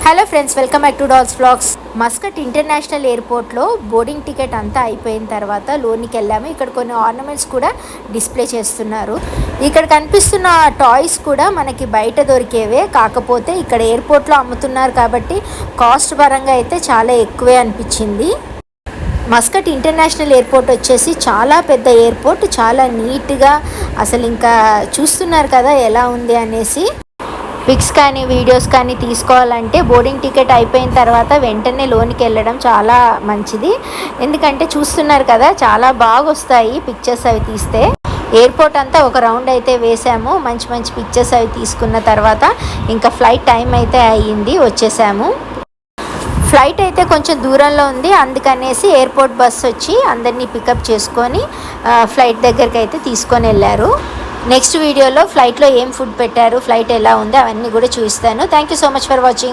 Hello friends, welcome back to dogs vlogs. Muscat international ఎయిర్పోర్ట్లో boarding ticket అంతా అయిపోయిన తర్వాత లోనికి వెళ్ళాము. ఇక్కడ కొన్ని ఆర్నమెంట్స్ కూడా డిస్ప్లే చేస్తున్నారు. ఇక్కడ కనిపిస్తున్న టాయ్స్ కూడా మనకి బయట దొరికేవే, కాకపోతే ఇక్కడ ఎయిర్పోర్ట్లో అమ్ముతున్నారు కాబట్టి కాస్ట్ పరంగా అయితే చాలా ఎక్కువే అనిపించింది. మస్కట్ ఇంటర్నేషనల్ ఎయిర్పోర్ట్ వచ్చేసి చాలా పెద్ద ఎయిర్పోర్ట్, చాలా నీట్గా, అసలు ఇంకా చూస్తున్నారు కదా ఎలా ఉంది అనేసి. పిక్స్ కానీ వీడియోస్ కానీ తీసుకోవాలంటే బోర్డింగ్ టికెట్ అయిపోయిన తర్వాత వెంటనే లోనికి వెళ్ళడం చాలా మంచిది. ఎందుకంటే చూస్తున్నారు కదా చాలా బాగా వస్తాయి పిక్చర్స్ అవి తీస్తే. ఎయిర్పోర్ట్ అంతా ఒక రౌండ్ అయితే వేసాము. మంచి మంచి పిక్చర్స్ అవి తీసుకున్న తర్వాత ఇంకా ఫ్లైట్ టైం అయితే అయ్యింది, వచ్చేసాము. ఫ్లైట్ అయితే కొంచెం దూరంలో ఉంది, అందుకనేసి ఎయిర్పోర్ట్ బస్ వచ్చి అందరినీ పికప్ చేసుకొని ఫ్లైట్ దగ్గరికి అయితే తీసుకొని వెళ్ళారు. నెక్స్ట్ వీడియోలో ఫ్లైట్లో ఏం ఫుడ్ పెట్టారు, ఫ్లైట్ ఎలా ఉంది అవన్నీ కూడా చూపిస్తాను. Thank you so much for watching.